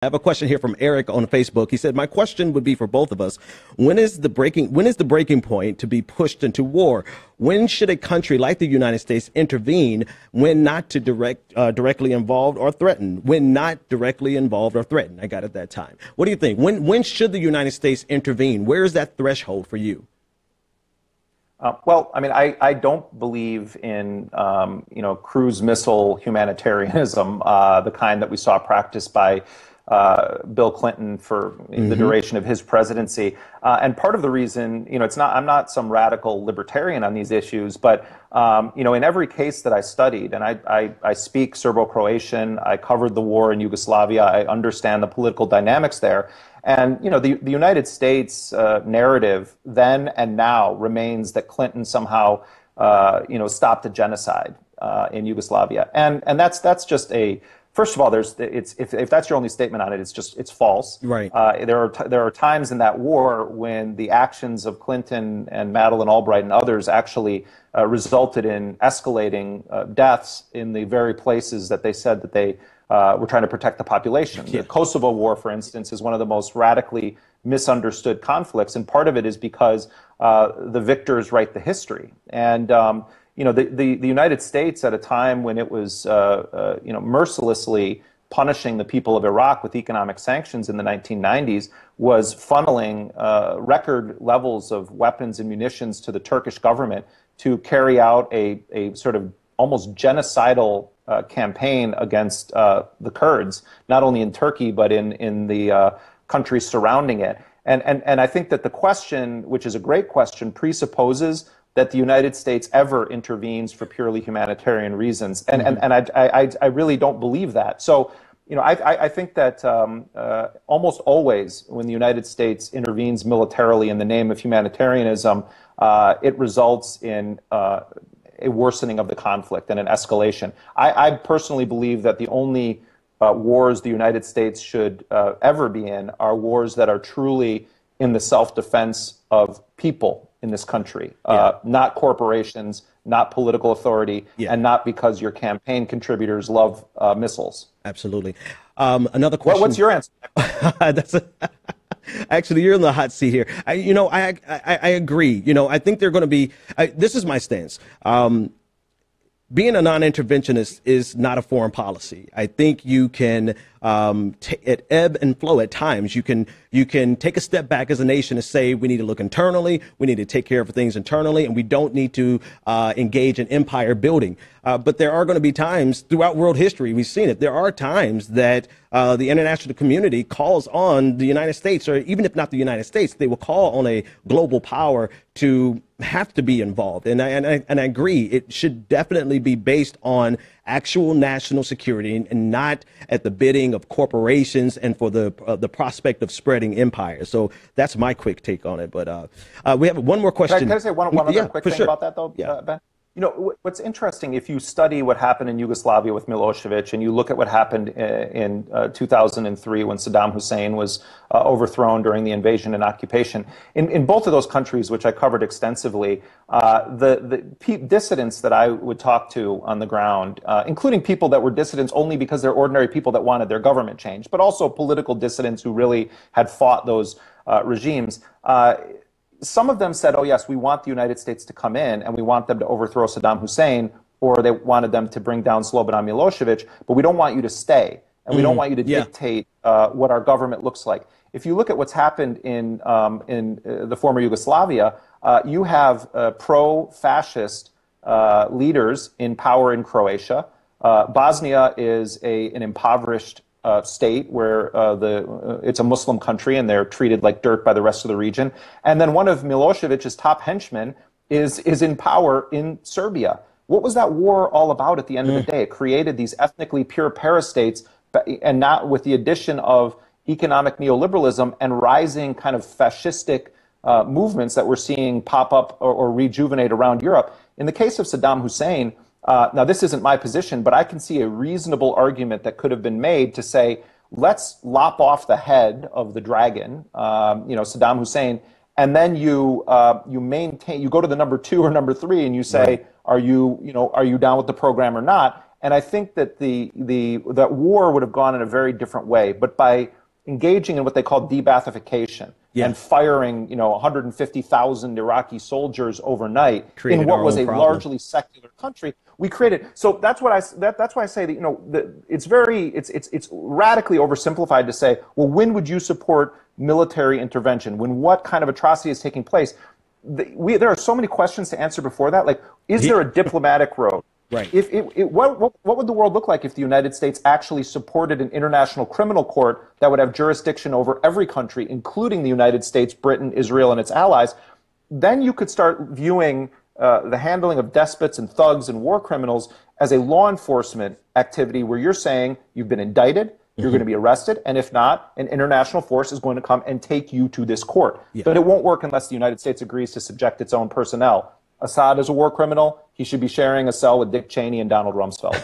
I have a question here from Eric on Facebook. He said, my question would be for both of us. When is the breaking point to be pushed into war? When should a country like the United States intervene when not to directly involved or threatened? When not directly involved or threatened. I got it that time. What do you think? When should the United States intervene? Where is that threshold for you? Well, I mean, I don't believe in, cruise missile humanitarianism, the kind that we saw practiced by Bill Clinton for the duration of his presidency. And part of the reason, I'm not some radical libertarian on these issues, but, in every case that I studied, and I speak Serbo-Croatian, I covered the war in Yugoslavia, I understand the political dynamics there. And, the United States narrative then and now remains that Clinton somehow, stopped a genocide in Yugoslavia. And that's just first of all, if that's your only statement on it, it's false. Right. There are times in that war when the actions of Clinton and Madeleine Albright and others actually resulted in escalating deaths in the very places that they said that they were trying to protect the population. Yeah. The Kosovo War, for instance, is one of the most radically misunderstood conflicts, and part of it is because the victors write the history. And the United States, at a time when it was mercilessly punishing the people of Iraq with economic sanctions in the 1990s, was funneling record levels of weapons and munitions to the Turkish government to carry out a sort of almost genocidal campaign against the Kurds, not only in Turkey but in the countries surrounding it. And I think that the question, which is a great question, presupposes that the United States ever intervenes for purely humanitarian reasons, and I really don't believe that. So, I think that almost always when the United States intervenes militarily in the name of humanitarianism, it results in a worsening of the conflict and an escalation. I personally believe that the only wars the United States should ever be in are wars that are truly in the self-defense of people in this country, not corporations, not political authority, and not because your campaign contributors love missiles. Absolutely. Another question. What's your answer? Actually, you're in the hot seat here. I agree. I think they're going to be, this is my stance. Being a non-interventionist is not a foreign policy. I think you can at ebb and flow at times. You can take a step back as a nation and say we need to look internally, we need to take care of things internally, and we don't need to engage in empire building. But there are going to be times throughout world history, we've seen it, there are times that the international community calls on the United States, or even if not the United States, they will call on a global power to have to be involved. And I agree, it should definitely be based on actual national security and not at the bidding of corporations and for the prospect of spreading empire. So that's my quick take on it. But we have one more question. Can I say one other quick thing about that, though, Ben? What's interesting, if you study what happened in Yugoslavia with Milosevic and you look at what happened in 2003 when Saddam Hussein was overthrown during the invasion and occupation, in both of those countries, which I covered extensively, the dissidents that I would talk to on the ground, including people that were dissidents only because they're ordinary people that wanted their government changed, but also political dissidents who really had fought those regimes, some of them said, oh, yes, we want the United States to come in and we want them to overthrow Saddam Hussein, or they wanted them to bring down Slobodan Milosevic, but we don't want you to stay and we don't want you to dictate what our government looks like. If you look at what's happened in the former Yugoslavia, you have pro-fascist leaders in power in Croatia. Bosnia is an impoverished state where it's a Muslim country and they're treated like dirt by the rest of the region. And then one of Milosevic's top henchmen is in power in Serbia. What was that war all about at the end of the day? It created these ethnically pure parastates, and not with the addition of economic neoliberalism and rising kind of fascistic movements that we're seeing pop up or rejuvenate around Europe. In the case of Saddam Hussein, now, this isn't my position, but I can see a reasonable argument that could have been made to say, let's lop off the head of the dragon, Saddam Hussein, and then you go to the number 2 or number 3, and you say, are you down with the program or not? And I think that that war would have gone in a very different way. But by engaging in what they call de-Baathification and firing, 150,000 Iraqi soldiers overnight in what was a largely secular country, we created. So that's why I say that it's radically oversimplified to say, well, when would you support military intervention? When what kind of atrocity is taking place? There are so many questions to answer before that. Like, is there a diplomatic road? Right. What would the world look like if the United States actually supported an international criminal court that would have jurisdiction over every country, including the United States, Britain, Israel, and its allies? Then you could start viewing the handling of despots and thugs and war criminals as a law enforcement activity where you're saying you've been indicted, you're going to be arrested, and if not, an international force is going to come and take you to this court. Yeah. But it won't work unless the United States agrees to subject its own personnel. Assad is a war criminal. He should be sharing a cell with Dick Cheney and Donald Rumsfeld.